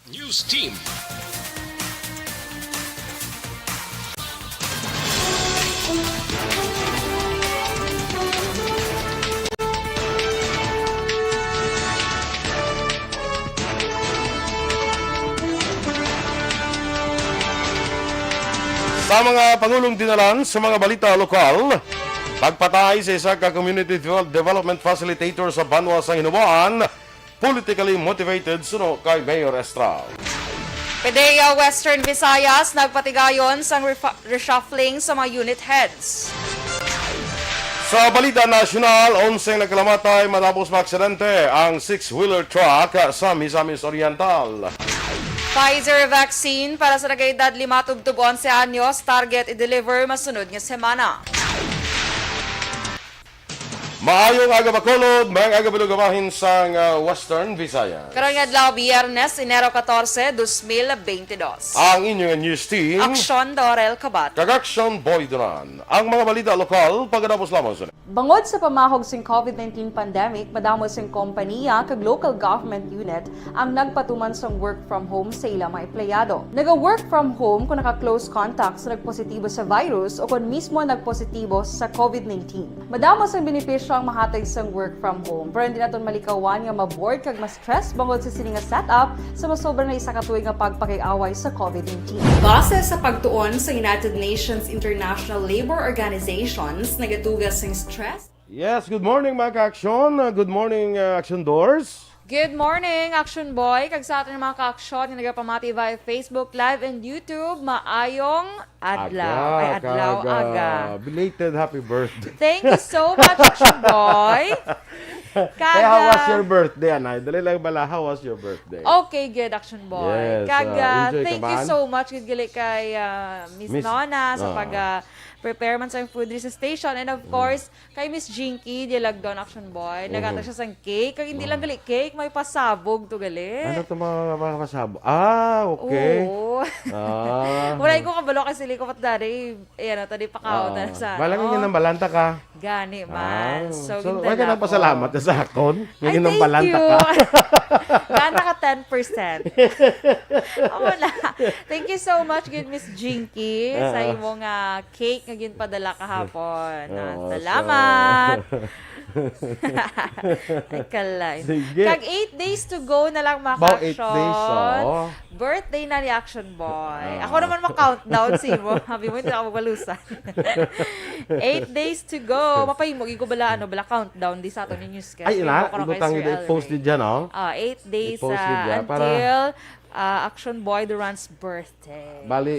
News Team. Sa mga Pangulong dinalan sa mga balita lokal, pagpatay sa isa ka Community Development Facilitator sa Banwa sa Hinubuan, politically motivated suno kay Mayor Estrada. PDEA Western Visayas nagpatigayon sa reshuffling sa mga unit heads. Sa balita nasyonal, 11 nagkalamatay matapos maaksidente ang 6-wheeler truck sa Misamis Oriental. Pfizer vaccine para sa nag-edad 5 tub 11 anyos, target i-deliver masunod nga semana. Maayong aga Bacolod, mayang aga bilugamahin sa Western Visayas. Karong adlaw Biyernes, Enero 14, 2022. Ang inyong news team, Aksyon, Dorel, Cabatu. Aksyon, Duran. Ang mga balita lokal, pagkatapos lamang sa Bangod sa pamahog sing COVID-19 pandemic, madamo sing kompanya kag local government unit ang nagpatuman sang work from home sa ilang mga empleyado. Naga-work from home kung naka-close contact sa nagpositibo sa virus o kung mismo nagpositibo sa COVID-19. Madamo sang benepisyo ang mahatag sang work from home, pero hindi naton malikawan nga maboard kag ma-stress bangod sa sini nga setup sa masobra na isa ka tuig nga pagpakiaway sa COVID-19. Base sa pagtuon sa United Nations International Labor Organizations, nagatugas sang stress. Yes, good morning mga ka-aksyon. Good morning, Action Doors. Good morning, Action Boy! Kag sa atin mga ka-aksyon, yung nagapamati via Facebook Live and YouTube, maayong adlaw. Aga. Belated happy birthday. Thank you so much, Action Boy! Hey, how was your birthday, Anay? Dali lang bala, how was your birthday? Okay, good, Action Boy. Yes, enjoy Thank ka you man? so much, good gali kay Miss Nona sa prepare man sa food sa station. And of course, kay Miss Jinky, dilagdon Action Boy. Nagata siya sang cake. Kag hindi lang gali cake, may pasabog to gali. Ano ito mga pasabo? Ah, okay. Oo. Wala ko kabalo kasi liko pat dari. Ayan, tadi pakaon na sa. Malangin nga ng balanta ka. Gani man. So So, wag ka nang pasalamat sa akon. Ngayon ng thank balanta you. ka. Gana ka 10%. Wala. Thank you so much, good Miss Jinky, sa imong cake nga ginpadala kahapon. Salamat. Ay, kalay. Sige. Kag 8 days to go na lang mga About 8 ka-action. days, oo. Birthday na ni Action Boy. Ako naman ma-countdown si mo. Habi mo, hindi ako mabalusan. 8 days to go. Mapahimog, ko bala, bala countdown di sa ato ni News. Ay, ina, ibutang i-post din dyan, oh. 8 days I-post din dyan until Action Boy Duran's birthday. Bali,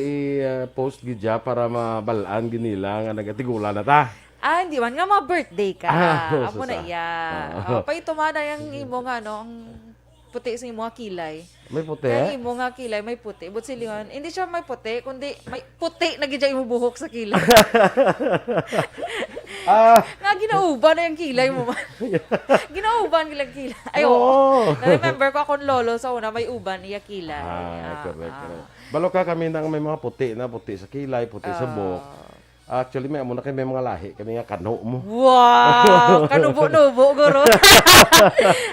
i-post din dyan para mabalaan ginila nga nagatigulan na ta. Hindi man nga birthday ka. Apo na susa. iya. Pay tumada yung imo nga, ang puti sa imo nga kilay. May puti? Yung imo nga kilay, may puti. But silingan, hindi siya may puti, kundi may puti na gidya imo buhok sa kilay. Nga ginauban na yung kilay mo man. Ginauban kilang kilay. Ay, oo. Na-remember ko akong lolo sa una, may uban, iya kilay. Correct. Balo ka kami nang may mga puti na, puti sa kilay, puti sa buhok. Actually, may amo na kayo may mga lahi. Kami nga kano mo. Wow! Kanubo-nubo, guro.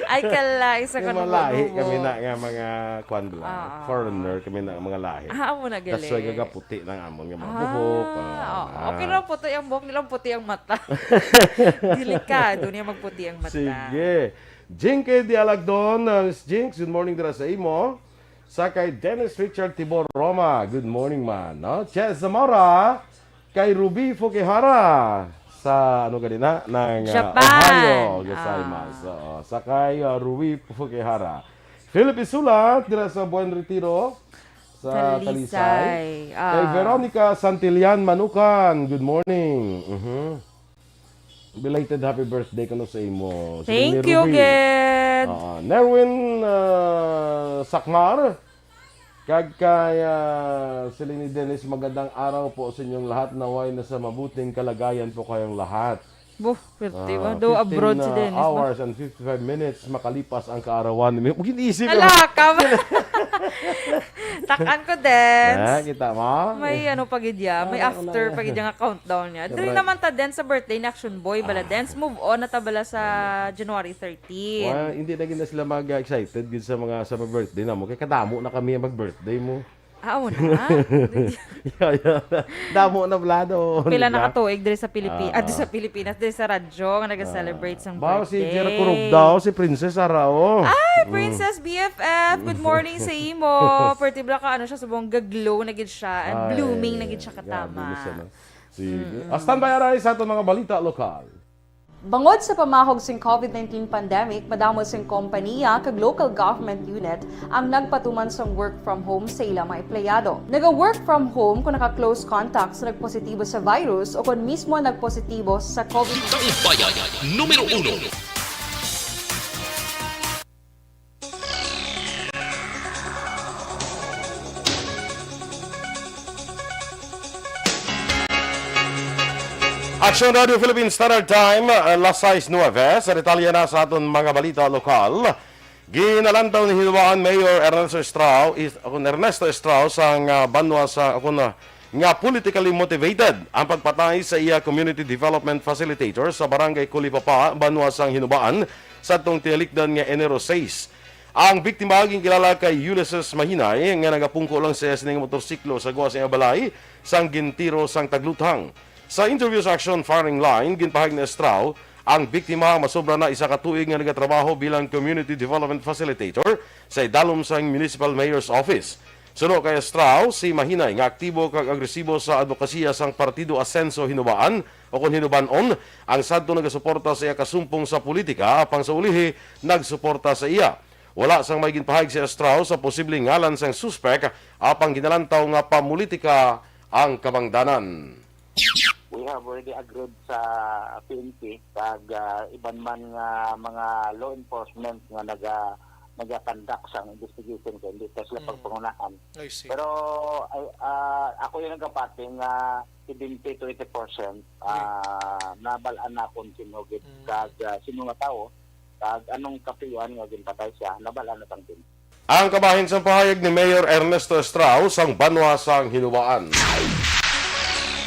Ay, kalay sa May mga kanubo-nubo. lahi kami na nga mga kwan lang. Foreigner kami na mga lahi. Amo na gali. That's why gaga puti ng amon nga mga buhok. Okay na puti ang buhok nilang puti ang mata. Delikado niya magputi ang mata. Sige. Jinky Dialagdon, Jinx, good morning dira sa imo. Sa kay Dennis Richard Tibor Roma, good morning man. No? Ches Zamora, kay Ruby Fukihara sa ano ganina ng Japan. Ohio, gozaimasu. Sa kay Ruby Fukihara. Philip Isula dira sa Buen Retiro sa Talisay. Kay Veronica Santillan Manukan, good morning. Belated happy birthday kuno sa imo. Thank you, Ged. Nerwin Sakmar. Kag kay sila ni Dennis, magandang araw po sa inyong lahat. Naway na sa mabuting kalagayan po kayong lahat. Birthday ba? Do abroad si Dennis. 15 hours and 55 minutes makalipas ang kaarawan. Huwag inisip. Ala ka ba? Takan ko dance. Kita mo? May ano pagidya, may after pagidya nga countdown niya. Dili naman ta dance sa birthday ni Aksyon Boy, bala dance move on na tabala sa January 13. Hindi na gina sila mag-excited sa mga birthday na mo. Kaya kadamo na kami mag-birthday mo. Na. Damo na blado. Pila na katuig diri sa Pilipinas, sa Pilipinas, diri sa radyo nga nag-celebrate sang Bawa si birthday. Jera Kurog daw, si Princess Arao. Ay, Princess BFF, good morning sa imo. Pertibla ka ano siya subong gaglow na gid siya and blooming na gid siya katama. Sige. Standby aray sa atong mga balita lokal. Bangod sa pamahog sing COVID-19 pandemic, madamo sing kompanya kag local government unit ang nagpatuman sang work from home sa ilang mga empleyado. Naga-work from home kung naka-close contacts na nagpositibo sa virus o kung mismo nagpositibo sa COVID-19. Bayan, Numero 1. Aksyon Radio Philippines Standard Time, alas 6:09, sa detalye na sa aton mga balita lokal. Ginalantaw ni Hinuaan Mayor Ernesto Strauss ang banwa sa nga politically motivated ang pagpatay sa iya community development facilitator sa barangay Kulipapa, banwa sang Hinubaan sa atong tinalikdan nga Enero 6. Ang biktima aging kilala kay Ulysses Mahinay nga nagapungko lang sa sining motorsiklo sa gawa sa iyang balay sang gintiro sang Taglutang. Sa interview sa Aksyon Firing Line, ginpahag ni Estrao, ang biktima masobra na isa ka tuig nga nagatrabaho bilang Community Development Facilitator sa idalom sang Municipal Mayor's Office. Suno kay Estrao, si Mahinay nga aktibo kag agresibo sa advokasya sang Partido Asenso Hinubaan o kung Hinubanon, ang sadto nagasuporta sa iya kasumpong sa politika, apang sa ulihi nagsuporta sa iya. Wala sang may ginpahag si Estrao sa posibleng ngalan sang suspek, apang ginalantaw nga pamulitika ang kabangdanan. We have already agreed sa PNP kag iban man nga mga law enforcement nga naga-conduct sang investigation kay hindi sila pagpangunahan. Pero ako yung nagkapati nga 70 to 80% nabalaan na kung sino gid kag sino nga tao kag anong kapiyuan nga ginpatay siya nabalaan na tangkin. Ang kabahin sa pahayag ni Mayor Ernesto Strauss ang banwa sang Hinubaan.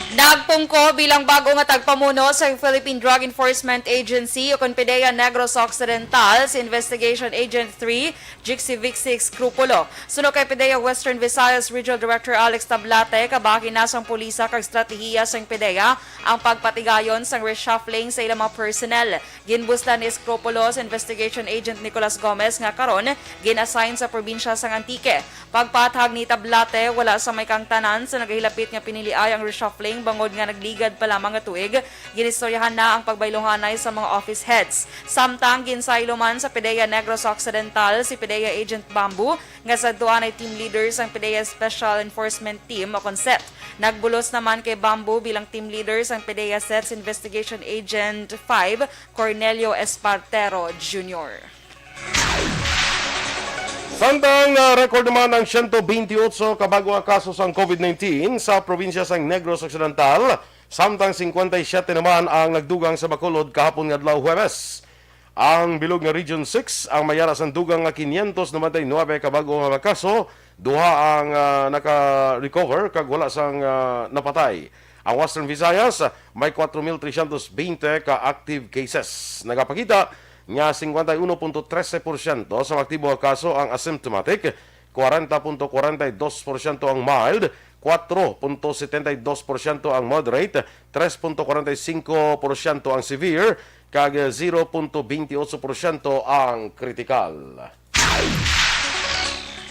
Nagpungko bilang bago nga tagpamuno sa Philippine Drug Enforcement Agency o Conpidea Negros Occidental si Investigation Agent 3, Jixi Vixi Scrupulo. Suno kay Pidea Western Visayas Regional Director Alex Tablate, kabaki na sang pulisa kag estratehiya sang Pidea ang pagpatigayon sang reshuffling sa ilang mga personnel. Ginbusta ni Scrupulo sa Investigation Agent Nicolas Gomez nga karon ginassign sa probinsya sang Antique. Pagpatag ni Tablate, wala sa may kangtanan sa nagahilapit nga piniliay ang reshuffling bangod nga nagligad pa lamang nga tuig, ginistoryahan na ang pagbaylohanay sa mga office heads. Samtang ginsaylo man sa Pidea Negros Occidental si Pidea Agent Bamboo nga sa duan ay team leaders ang Pidea Special Enforcement Team o concept. Nagbulos naman kay Bamboo bilang team leaders ang Pidea Sets Investigation Agent 5 Cornelio Espartero Jr. Samtang record naman ang 128 kabago nga kaso sang COVID-19 sa probinsya sang Negros Occidental, samtang 57 naman ang nagdugang sa Bacolod kahapon nga adlaw Huwebes. Ang bilog nga Region 6 ang mayara sang dugang nga 599 kabago nga kaso, duha ang naka-recover kag wala sang napatay. Ang Western Visayas may 4,320 ka active cases. Nagapakita nga 51.13% sa aktibo nga kaso ang asymptomatic, 40.42% ang mild, 4.72% ang moderate, 3.45% ang severe, kag 0.28% ang critical.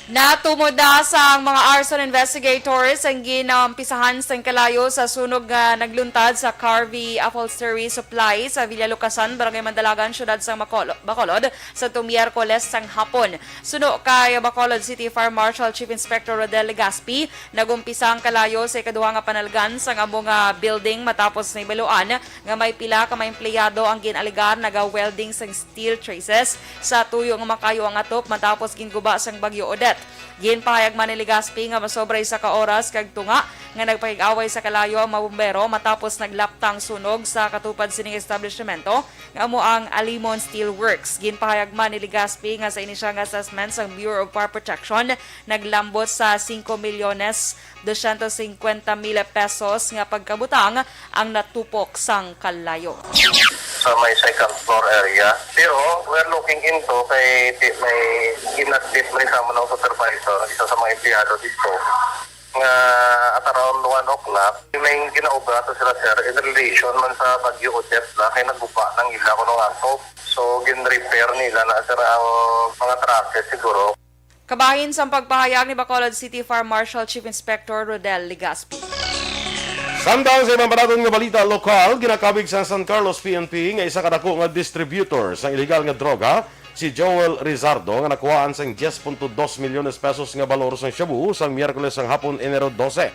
Natumod na sa mga arson investigators ang ginampisahan sa kalayo sa sunog nga nagluntad sa Carvey Upholstery Supply sa Villa Lucasan, Barangay Mandalagan, syudad sa Bacolod sa Miyerkules sang hapon. Suno kay Bacolod City Fire Marshal Chief Inspector Rodel Legaspi, nagumpisa ang kalayo sa ikaduha nga panalgan sa amo nga building matapos na ibaluan nga may pila ka mga empleyado ang ginaligar naga-welding sang steel traces sa tuyo nga makayo ang atop matapos ginguba sang Bagyo Odette. Ginpahayag man ni Legazpi nga masobray sa kaoras kag tunga nga nagpakig-away sa kalayo ang mga bombero matapos naglaptang sunog sa katupad sining establishmento nga amo ang Alimon Steel Works. Ginpahayag man ni Legazpi nga sa inisyang assessment sa Bureau of Fire Protection naglambot sa 5,250,000 pesos nga pagkabutang ang natupok sang kalayo. Sa may second floor area. Pero we're looking into kay may in-update mo sa mga supervisor, isa sa mga empleyado dito, nga at around 1 o'clock, may ginaubrato sila sir in relation man sa Bagyo Odette na kay nagbuba ng ila ko ng asop. So, gin-repair nila na sir ang mga trusses siguro. Kabahin sa pagpahayag ni Bacolod City Fire Marshal Chief Inspector Dorel Legazpi. Samtang sa ibang panatong nga balita lokal, ginakabig sa San Carlos PNP nga isa kadako nga distributor sa iligal nga droga, si Joel Rizardo nga nakuhaan sang 10.2 milyones pesos nga balor sang shabu sang Miyerkules sang hapon Enero 12.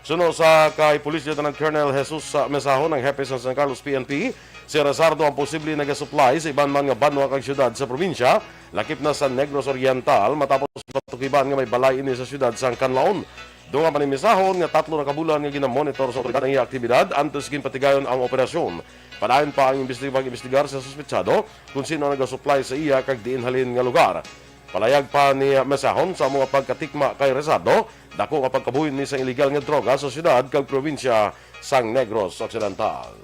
Suno sa kay Police Lieutenant Colonel Jesus Mesahon ng hepe sa San Carlos PNP, si Rizardo ang posible nag-supply sa iban man nga banwa kang syudad sa probinsya, lakip na sa Negros Oriental matapos patukiban nga may balay ini sa syudad sang Canlaon. Doon nga panimisahon nga 3 na kabulan nga ginamonitor sa otoridad ang aktibidad antes ginpatigayon ang operasyon. Padayon pa ang investigar sa suspetsado kung sino nag-supply sa iya kag diin halin nga lugar. Palayag pa ni Mesahon sa mga pagkatikma kay Rezado, dako nga pagkabuhin ni sa illegal nga droga sa syudad kag probinsya sang Negros Occidental.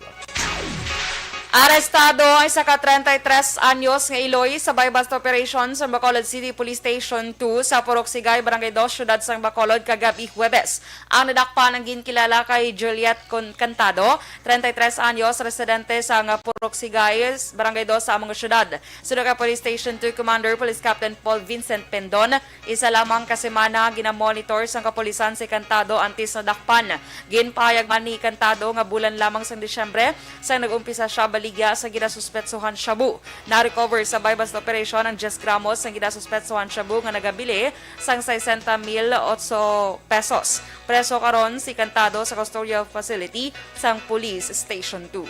Arestado ang isa ka 33 anyos nga Iloy sa bypass operation sa Bacolod City Police Station 2 sa Puroksigay, Barangay 2, Syudad sang Bacolod kagabi Huwebes. Ang nadakpan ang ginkilala kay Juliet Cantado, 33 anyos, residente sa Puroksigay, Barangay 2 sa among syudad. Sunod ka Police Station 2 Commander Police Captain Paul Vincent Pendon, isa lamang kasemana ginamonitor sang kapulisan si Cantado antes nadakpan. Ginpahayag man ni Cantado nga bulan lamang sang Disyembre sang nag-umpisa siya baligya sa ginasuspetsohan shabu. Na-recover sa bypass operation ang 10 gramos ng ginasuspetsohan shabu nga nagabili sang 60,800 pesos. Preso karon si Cantado sa custodial facility sang Police Station 2.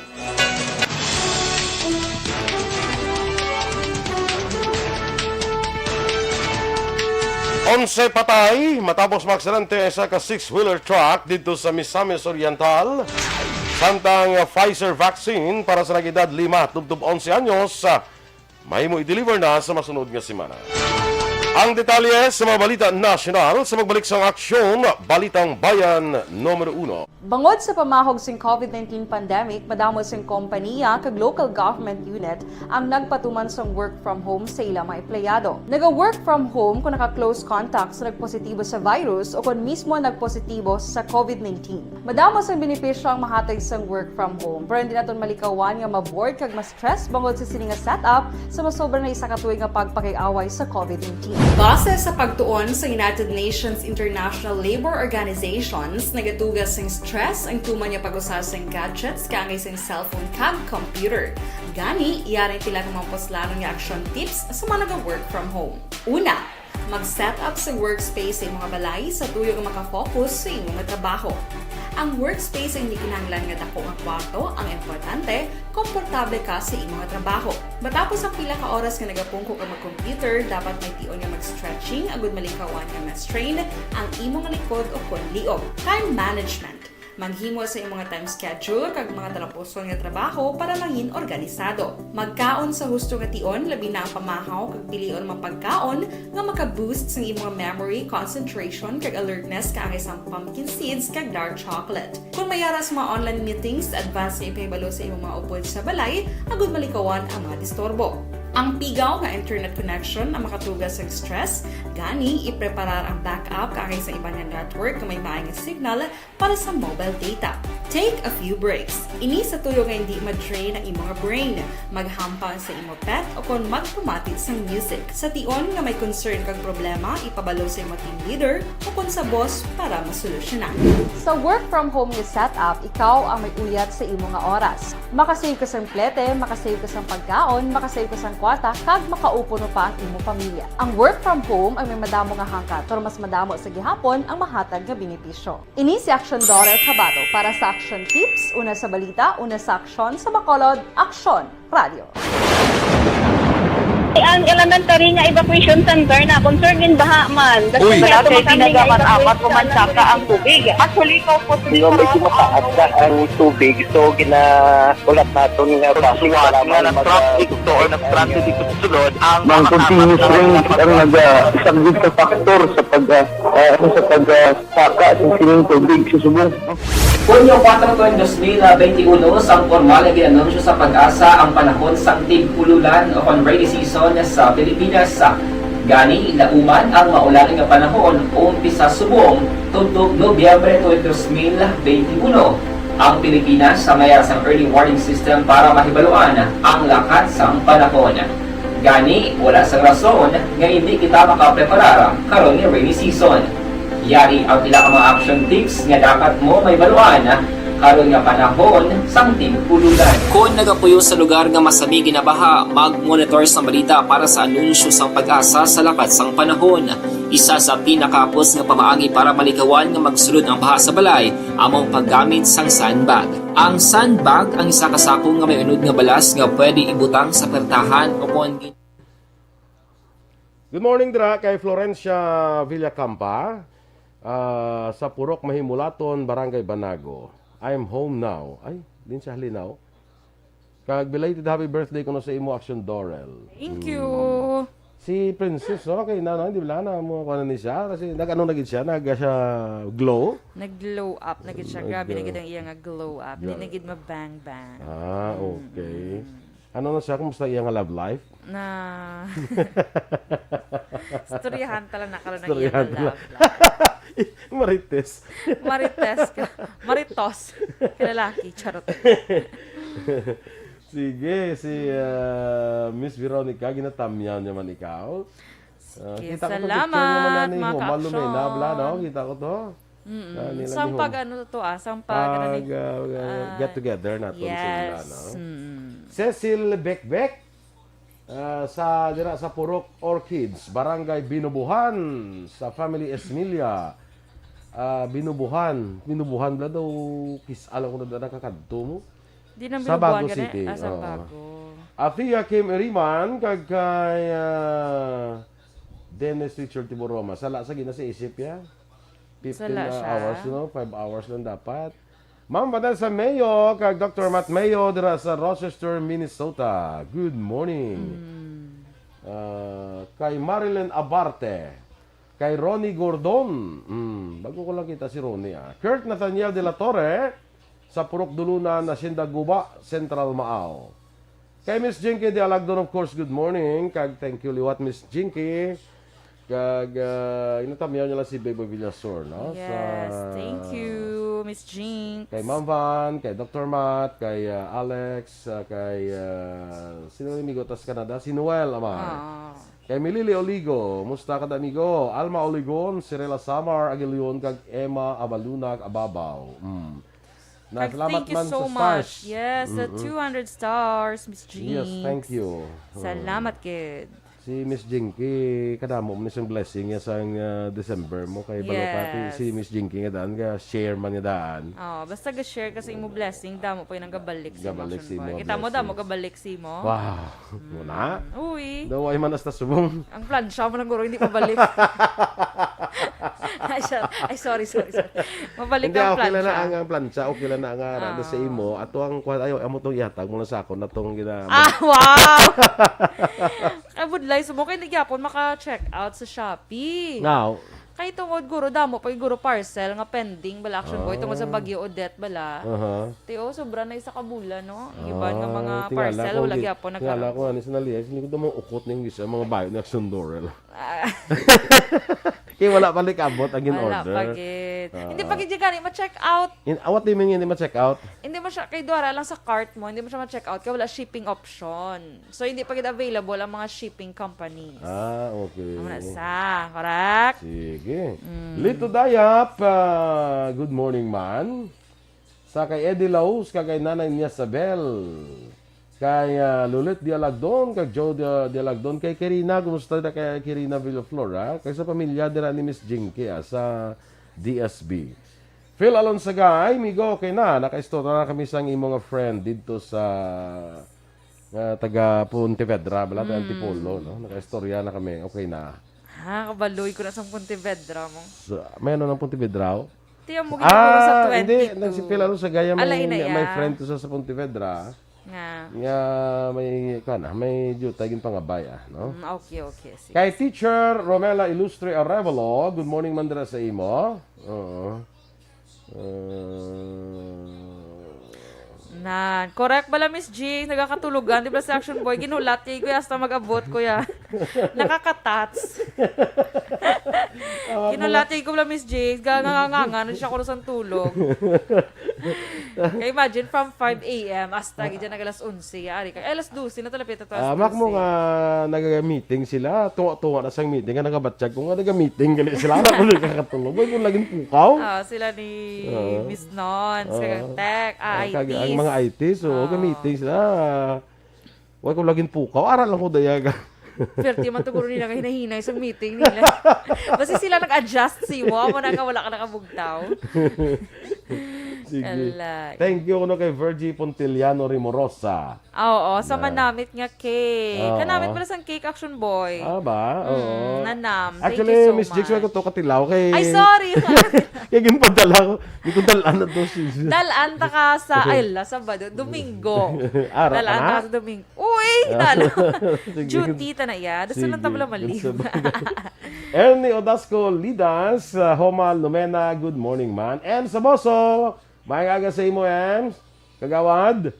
11 patay matapos maaksidente sa ka 6-wheeler truck dito sa Misamis Oriental. Samtang Pfizer vaccine para sa nag-edad 5-11 anyos mahimo i-deliver na sa masunod nga semana. Ang detalye sa mga balita nasyonal sa magbalik sa aksyon, Balitang Bayan Numero 1. Bangod sa pamahog sing COVID-19 pandemic, madamo sing kompanya kag local government unit ang nagpatuman sang work from home sa ilang mga empleyado. Naga-work from home kung naka-close contacts na nagpositibo sa virus o kung mismo nagpositibo sa COVID-19. Madamo sang benepisyo ang mahatag sang work from home, pero hindi naton malikawan nga ma-bored kag ma-stress bangod sa sining nga setup sa masobra na isa ka tuig nga pagpakiaway sa COVID-19. Base sa pagtuon sa United Nations International Labor Organizations, nagatugas ng stress ang tuman niya pag-usas ng gadgets kangay sa cellphone kag computer. Gani, iyaring tila ng mga poslano ng action tips sa mga nag-work from home. Una, mag-set up sa workspace sa mga balay sa tuyo nga makafocus sa inyong trabaho. Ang workspace ay hindi kinahanglan nga dako nga kwarto, ang importante, komportable ka sa imong trabaho. Matapos ang pila ka oras nga nagapungko ka mag-computer, dapat may tion nga mag-stretching agud malikawan nga ma-strain ang imong likod o konliog. Time management. Maghimo sa imong time schedule kag mga talapuson nga trabaho para maging organisado. Magkaon sa husto nga tion, labi na ang pamahaw kag pilion mapagkaon nga maka-boost sa imong memory, concentration kag alertness kaangay sang pumpkin seeds kag dark chocolate. Kung mayaras mga online meetings, advance na ipahibalo sa imong mga upod sa balay, agud malikawan ang mga disturbo. Ang pigaw nga internet connection ang makatugas sa stress, gani ipreparar ang backup kaangay sa ibang network na may maayong signal para sa mobile data. Take a few breaks. Ini sa tuyo nga hindi ma-drain ang imong brain. Maghampang sa imong pet o kung magpumatit sa music. Sa tion nga may concern kag problema, ipabalo sa imong team leader o kung sa boss para masolusyonan. Sa work from home nga setup, ikaw ang may uyat sa imong nga oras. Makasave ka sa plete, makasave ka sa pagkaon, makasave ka sa kwarta, kag makaupo no pa ang imong pamilya. Ang work from home ay may madamo nga hangkat, pero mas madamo sa gihapon ang mahatag nga benepisyo. Ini si Aksyon Dorel Cabatu para sa Action Tips, una sa balita, una sa aksyon sa Bacolod, Aksyon Radio. Ang elementary nga evacuation center na concern din baha man. Uy. Kaya Kaya pinagaman-apat evacuation kumansaka ang tubig. Actually, ikaw po Hindi medyo mataas na ang tubig. So, ulat natin nga traffic para nga ng traffic to or nag-traffic dito sa sulod ang Mang continuous rain ang isang sa factor sa pagsaka ng sining tubig sa subong. Hunyo 4 2021, sang formal na ginanunsyo sa pag-asa ang panahon sang tig-ululan o rainy season sa Pilipinas. Gani, lauman ang maulan nga panahon umpisa subong tutok Nobyembre 2021. Ang Pilipinas sa mayroon sang early warning system para mahibaluan ang lakat sang panahon. Gani, wala sang rason nga hindi kita makapreparar karon ni rainy season. Yari ang pila ka mga action tips nga dapat mo may baluan karon nga panahon sang tig-ululan. Kung nagapuyo sa lugar nga masami ginabaha, mag-monitor sa balita para sa anunsyo sang pag-asa sa lakat sang panahon. Isa sa pinakapos nga pamaagi para malikawan nga magsulod ang baha sa balay among paggamit sang sandbag. Ang sandbag ang isa ka sako nga may unod nga balas nga pwede ibutang sa pertahan upon Good morning dra kay Florencia Villacampa. Sa Purok Mahimulaton, Barangay Banago. I'm home now. Ay, din siya halinaw. Kag belated happy birthday ko na sa imo Aksyon Dorel. Thank you. Si Princess, okay na, no? Hindi wala na mo ko na ni siya. Kasi nag-ano naging siya, siya glow. Nag-glow up na gid siya. Grabe na gid ang iya nga glow up. Di na gid mabang-bang. Okay. Ano na siya? Kumusta iya nga love life? Na storyahan tala na karon ang iya Storyahan nga tala. love life. Marites. Marites ka. Maritos. Kalalaki. Charot. Sige, si Miss Veronica, ginatamyan naman ikaw. Sige, Kita ko to, salamat, picture naman na ni mga Humalo ka-aksyon. Nabla, no? Kita ko to. Sampag ano to sampag ano ni Get together natin yes. sila, no? Cecil Bekbek, sa Purok Orchids, Barangay Binubuhan, sa Family Esmilia. Binubuhan bla daw alam ko na nakakadto mo. Di na Sa binubuhan Bago ka City. sa Bago. Afia Kim Eriman kag kay Dennis Richard Tiboroma. Sala sa gina sa isip ya. 15 Sala siya. hours, 5 hours lang dapat. Ma'am Badal sa Mayo kag Dr. Matt Mayo dira sa Rochester, Minnesota. Good morning. Kay Marilyn Abarte. Kay Ronnie Gordon. Bago ko lang kita si Ronnie. Kurt Nathaniel de la Torre sa Purok Dulunan, Hacienda Guba, Central Maaw. Kay Miss Jinky de Alagdon, of course, good morning. Kag thank you liwat Miss Jinky. Kag inatamyaw niya lang si Bebo Villasor, no? Yes, thank you, Miss Jinx. Kay Ma'am Van, kay Dr. Matt, kay Alex, kay sino yung amigo tas Canada? Si Noel, ama. Kay Milili Oligo, musta ka amigo? Alma Oligon, Sirela Samar, Aguilion, kag Emma Abalunag, Ababaw. Thank you so much. Yes, the 200 stars, Miss Jinx. Yes, thank you. Salamat, kid. Si Miss Jinky, kadamo mo na siyang blessing niya sa December mo. Kay Balopati, si Miss Jinky nga daan, share man niya daan. Basta ga-share ka sa imo blessing, damo po yung gabalik si Gabalik si mo. Kita mo, damo gabalik si mo. Wow, muna. Uy. Daw ay manas na subong. Ang plansya mo ng guro, hindi pabalik. Ay, sorry. Mabalik Hindi, ang okay lang plansya. na ang plansya, okay lang na ang arada sa imo. Ato ang ayaw, amo tong ihatag mo na sa ako na tong Wow! I would like, sumo kayo nagyapon maka-check out sa Shopee. Now, Kay tungod guro damo pa guro parcel nga pending bala action boy tungod sa Bagyo Odette bala. Teo sobra na isa ka bulan no. Iban nga mga parcel wala gyapon Tingala ko ani sinali, hindi ko mo ukot ning gisa mga bayo ni Aksyon Dorel. Kaya wala pa likabot ang in-order. Wala pagit. Hindi pagit gani ma-check out. What do you mean hindi ma-check out? Hindi mo siya kay Dora lang sa cart mo, hindi mo siya ma-check out kaya wala shipping option. So hindi pagit available ang mga shipping companies. Okay. Ano sa, correct? Sige. Lito Dayap, good morning man. Sa kay Eddie Laus, kay Nanay niya Sabel. Kay Lulit Dialagdon, kay Joe Dialagdon, kay Kirina, kumusta na kay Kirina Villaflora, kay sa pamilya dira ni Miss Jinky sa DSB. Phil Alonsagay, migo, okay na, naka-store na kami sa imong friend dito sa taga Pontevedra, bala tayo Antipolo, no? Naka-istorya na kami, okay na. Ha, kabaloy ko na sa Pontevedra mo. So, may ano ng Pontevedra? Tiyan mo ginagawa sa 22. Hindi, nagsipil ano sa Gaya, Alay na may ya. friend to sa Pontevedra. Nga. Nga may jutagin pangabay, no? Okay. Sige. Kay Teacher Romela Ilustre Arevalo, good morning mandra sa imo. Oo. Correct bala Miss G, nagakatulugan di ba sa Aksyon Boy, ginulat niya ko hasta mag-abot ko ya. Nakakatats. Ginulat niya ko bala Miss G, ganganganga siya ko sa tulog. Kaya imagine from 5 a.m. hasta gidyan nag alas 11, ari ka. Alas 12 na talapit at alas 12. Mak mo nga nag-meeting sila, tunga-tunga na sang meeting, nga nagabatsyag ko nga nag-meeting gali sila na ko nagkakatulog. Boy, kung laging pukaw. Sila ni Miss Nons, kagang tech, IT. Ang mga IT, so gamitin sila. Huwag ko laging pukaw. Aral lang ko dayaga. Perti man siguro nila hinahinay sa meeting nila. Basta sila nag-adjust si mo. Amo na nga wala ka nakabugtaw. Sige. Alay. Thank you no kay Virgie Pontiliano Rimorosa. Oo, sa manamit nga cake. Oo. Kanamit pala sang cake Action Boy. Ba? Oo. Nanam. Thank Actually, you so Miss Jix, much. ko to katilaw kay... Ay, sorry. Kaya ginpadala ko. Hindi ko dalaan na to. Dalaan ta ka sa, Sabado, Domingo. Araw Dalaan ka ta na? ka sa Domingo. Uy, dala. Sige. Duty ta na ya. Dasan lang tabla maliw. Ernie Odasco Lidas, Homal Lumena, good morning man. And sa boso, mga sa imo, Kagawad.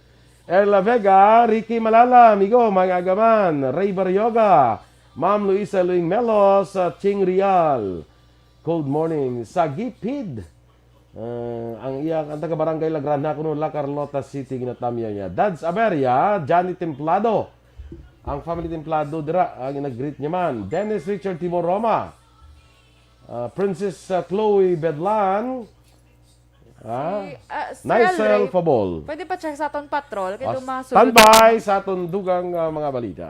Erla Vega, Ricky Malala, amigo, mga agaman. Ray Baryoga, Ma'am Luisa Luing Melos, Ching Rial. Cold morning sa Gipid. Ang taga-barangay Lagrana kuno La Carlota City ginatamya niya. Dads Averia, Johnny Templado. Ang family Templado dira ang nag-greet niya man. Dennis Richard Tibor Roma. Princess Chloe Bedlan. Nicel Fabol. Pwede pa check sa aton patrol. Kaya dumasulod. Standby sa atong dugang mga balita.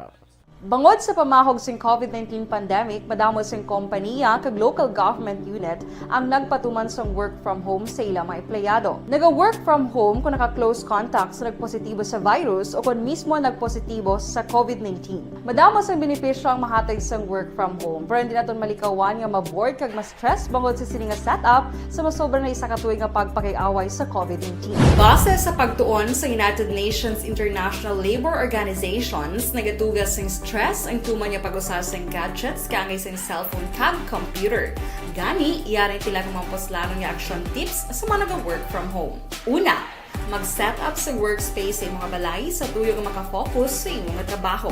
Bangod sa pamahog sing COVID-19 pandemic, madamo sing kompanya kag local government unit ang nagpatuman sang work from home sa ilang mga empleyado. Naga-work from home kung naka-close contacts na nagpositibo sa virus o kung mismo nagpositibo sa COVID-19. Madamo sang benepisyo ang mahatag sang work from home, pero hindi naton malikawan nga ma-bored kag ma-stress bangod sa sini nga setup sa masobra na isa ka tuig nga pagpakiaway sa COVID-19. Base sa pagtuon sa United Nations International Labour Organizations, nagatugas sing stress ang tuman niya pag-usas ng gadgets kangay sa cellphone kag computer. Gani, iyaring tila ng mga poslano niya action tips sa mga nag-work from home. Una, mag-set up sa workspace sa mga balay sa tuyo nga makafocus sa imong trabaho.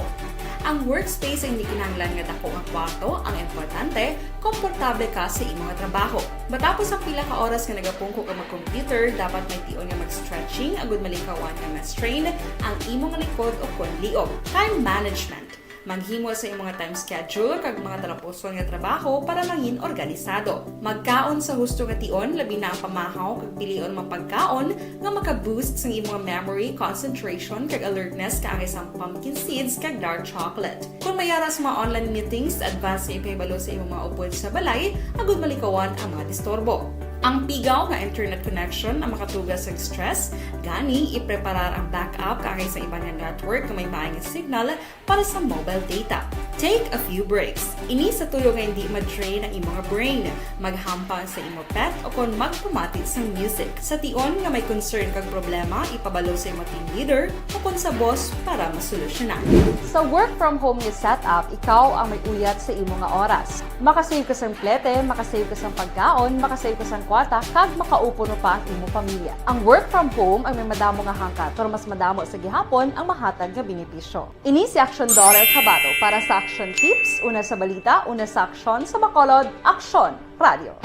Ang workspace ay hindi kinahanglan nga dako ang kwarto, ang importante, komportable ka sa imong trabaho. Matapos ang pila ka oras nga nagapungko ka mag-computer, dapat may tion nga mag-stretching agud malikawan nga ma-strain ang imong likod o konliog. Time management. Maghimo sa imong time schedule kag mga talapuson nga trabaho para mangin organisado. Magkaon sa husto nga tion labi na ang pamahaw kag pilion mapagkaon nga maka-boost sa imong memory, concentration kag alertness kaangay sa pumpkin seeds kag dark chocolate. Kung mayaras mga online meetings, advance nga ipahibalo sa imong mga upod sa balay agud malikawan ang mga disturbo. Ang pigaw nga internet connection ang makatugas sa stress, gani ipreparar ang backup kaangay sa ibang network na may maayong signal para sa mobile data. Take a few breaks. Ini sa tuyo nga hindi ma-drain ang imong brain, maghampang sa imong pet o kon magpumatit sa music. Sa tion nga may concern kag problema, ipabalo sa imong team leader o kon sa boss para masolusyonan. Sa work from home nga setup, ikaw ang may uyat sa imong nga oras. Makasave ka sa plete, makasave ka sa pagkaon, makasave ka sa kwarta, kag makaupo no pa ang imong pamilya. Ang work from home ay may madamo nga hangkat, pero mas madamo sa gihapon ang mahatag nga benepisyo. Ini si Aksyon Dorel Cabatu para sa Action Tips, una sa balita, una sa aksyon, sa Bacolod, Aksyon Radio.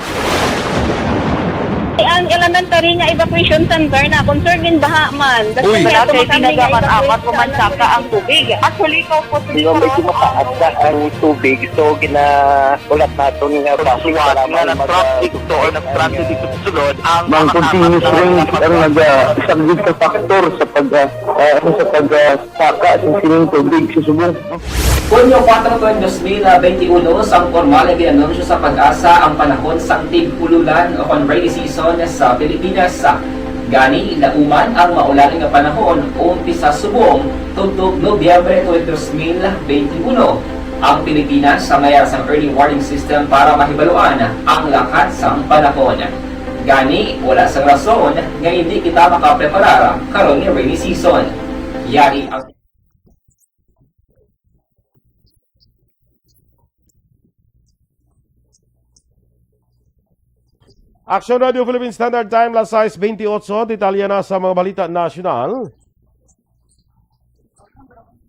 Ang elementary nga evacuation center na concern din baha man. Uy, kasi tinagaman apat kumansaka ang tubig. Actually, ikaw po sa Medyo mataas ang tubig. So, ginaulat natin nga pasuwat nga ng traffic to or nag-traffic dito sa sulod ang mga continuous rin ang nag-isagid sa factor sa pagsaka ng sining tubig sa subong. Hunyo 4, 2021, ang formal ay ginanunsyo sa pag-asa ang panahon sa tig-ululan o rainy season sa Pilipinas. Gani, lauman ang maulaling nga panahon umpisa subong tugtog Nobyembre 2021. Ang Pilipinas sa mayroon sang early warning system para mahibaluan ang lakat sang panahon. Gani, wala sang rason nga hindi kita makapreparar karon ni rainy season. Yari ang Aksyon Radio Philippine Standard Time, las 6:28, detalye na sa mga balita nasyonal.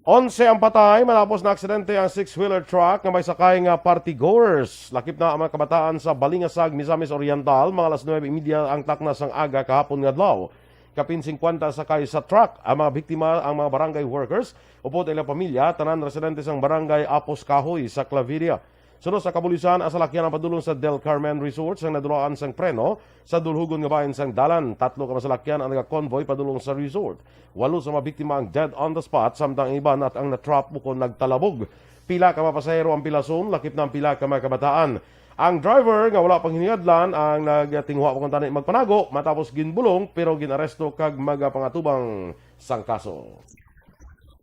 11 ang patay matapos na aksidente ang six-wheeler truck na may sakay nga party-goers. Lakip na ang mga kabataan sa Balingasag, Misamis Oriental, mga alas 9:30 ang taknas ang aga kahapon nga adlaw. Kapin 50 sakay sa truck. Ang mga biktima ang mga barangay workers, upod ilang pamilya, tanan residentes ang barangay Apos Kahoy sa Claveria. Sunod sa kapulisan, ang salakyan ang padulong sa Del Carmen Resort sang nadulaan sang preno sa dulhugon nga bayan sang Dalan. 3 ka masalakyan ang nag-convoy padulong sa resort. 8 sa mga biktima ang dead on the spot, samtang iban at ang natrap bukod nagtalabog. Pila ka mapasahero ang pilason, lakip na ang pila ka mga kabataan. Ang driver nga wala pang hiniadlan ang nagtingwa pa kung tanay magpanago matapos ginbulong pero ginaresto kag magapangatubang sang kaso.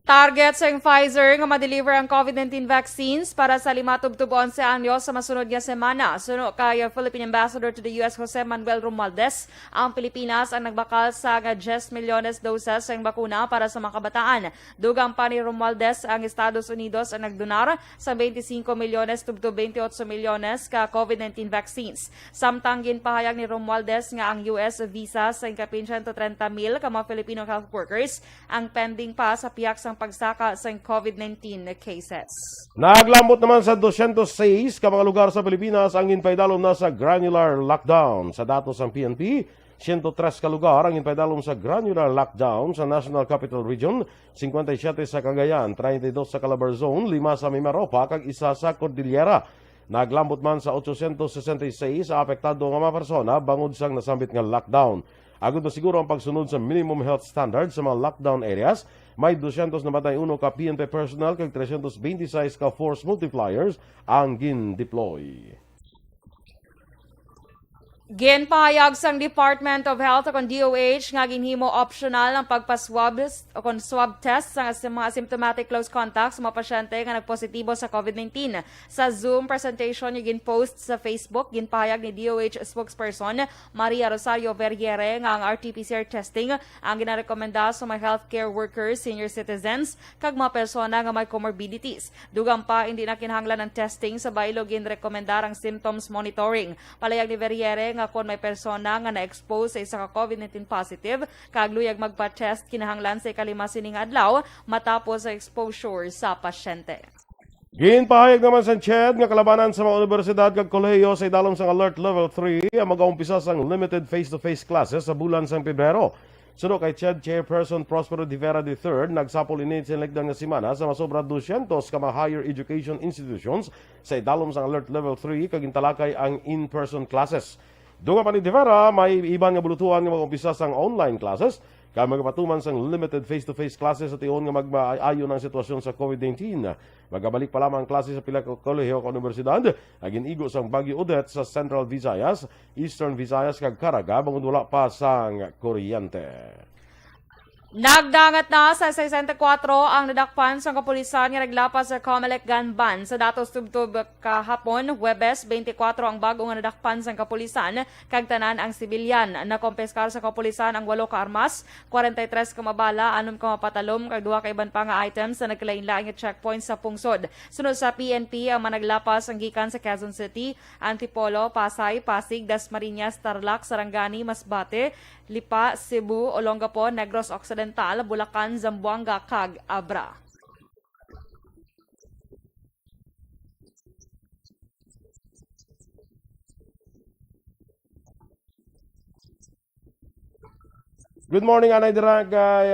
Target sa Pfizer nga ma-deliver ang COVID-19 vaccines para sa 5-11 anyos sa masunod nga semana. Suno kay Philippine Ambassador to the US Jose Manuel Romualdez, ang Pilipinas ang nagbakal sa 10 milyones doses ng bakuna para sa mga kabataan. Dugang pa ni Romualdez ang Estados Unidos ang nagdonar sa 25 milyones tubto 28 milyones ka COVID-19 vaccines. Samtang ginpahayag ni Romualdez nga ang US visa sa kapin 130,000 ka mga Filipino health workers ang pending pa sa piyak sang pagsaka sa COVID-19 cases. Naglambot naman sa 206 ka mga lugar sa Pilipinas ang ginpaidalom na sa granular lockdown. Sa datos ng PNP, 103 ka lugar ang ginpaidalom sa granular lockdown sa National Capital Region, 57 sa Cagayan, 32 sa Calabarzon, 5 sa Mimaropa, kag 1 sa Cordillera. Naglambot man sa 866 sa apektado nga mga persona bangod sang nasambit nga lockdown. Agud na siguro ang pagsunod sa minimum health standards sa mga lockdown areas, may 291 ka PNP personnel kag 326 ka force multipliers ang gin-deploy. Ginpahayag sang Department of Health o DOH nga ginhimo optional ang pagpaswab o swab test sa mga asymptomatic close contacts sa mga pasyente nga nagpositibo sa COVID-19. Sa Zoom presentation yung ginpost sa Facebook, ginpahayag ni DOH spokesperson Maria Rosario Verriere nga ang RT-PCR testing ang ginarekomenda sa mga healthcare workers, senior citizens, kag mga persona nga may comorbidities. Dugang pa, hindi na kinahanglan ng testing sa baylo ginrekomendar ang symptoms monitoring. Palayag ni Verriere nga kung may persona nga na-expose sa isa ka COVID-19 positive, kagluyag magpa-test kinahanglan sa ikalima sining adlaw matapos sa exposure sa pasyente. Ginpahayag naman sa CHED nga kalabanan sa mga universidad kag kolehiyo sa idalom sang Alert Level 3 ang mag-aumpisa sang limited face-to-face classes sa bulan sang Pebrero. Suno kay CHED Chairperson Prospero de Vera III, nagsapol ini sa legdan nga semana sa masobra 200 ka mga higher education institutions sa idalom sang Alert Level 3 kag intalakay ang in-person classes. Dunga pa ni De Vera, may iban nga bulutuhan nga mag-umpisa sang online classes, kaya magpatuman sang limited face-to-face classes at iyon nga magmaayo ng sitwasyon sa COVID-19. Magabalik pa lamang ang klase sa pila kolehiyo o universidad, agin igo sang Baguio Odette sa Central Visayas, Eastern Visayas kag Caraga, bangod wala pa sang kuryente. Nagdangat na sa 64 ang nadakpan sa kapulisan nga naglapas sa Comelec gun ban. Sa datos tubtob kahapon, Huwebes 24 ang bago nga nadakpan sa kapulisan kag tanan ang sibilyan. Nakompeskar sa kapulisan ang 8 ka armas, 43 ka mabala, 6 ka mapatalom kag 2 ka iban pa nga items sa naglain-laing checkpoint sa pungsod. Sunod sa PNP ang managlapas ang gikan sa Quezon City, Antipolo, Pasay, Pasig, Dasmariñas, Tarlac, Sarangani, Masbate, Lipa, Cebu, Olongapo, Negros Occidental, Bulacan, Zamboanga, kag Abra. Good morning, Anay Dira, kay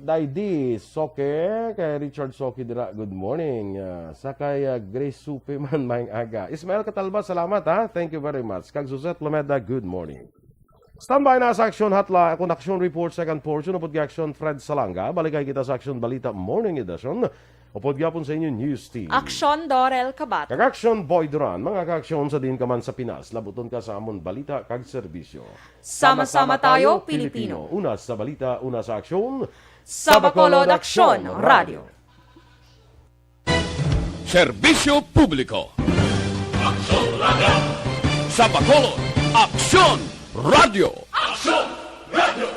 Daidi Soke, kay Richard Soke Dira, good morning. Sa kay Grace Supe man, maing aga. Ismael Katalba, salamat ha, thank you very much. Kag Suzette Lomeda, good morning. Standby na sa Aksyon Hatla, akong Aksyon Report second portion, upod Aksyon Fred Salanga. Balikay kita sa Aksyon Balita Morning Edition, upod gyapon sa inyo News Team. Aksyon Dorel Cabatu. Kag-Aksyon Boy Duran, mga ka-aksyon sa din ka man sa Pinas, labuton ka sa amon balita kag serbisyo. Sama-sama tayo, Pilipino. Una sa balita, una sa aksyon. Sa Bacolod Aksyon Radio. Serbisyo Publiko. Sa Bacolod, Aksyon Radio. Aksyon Radio.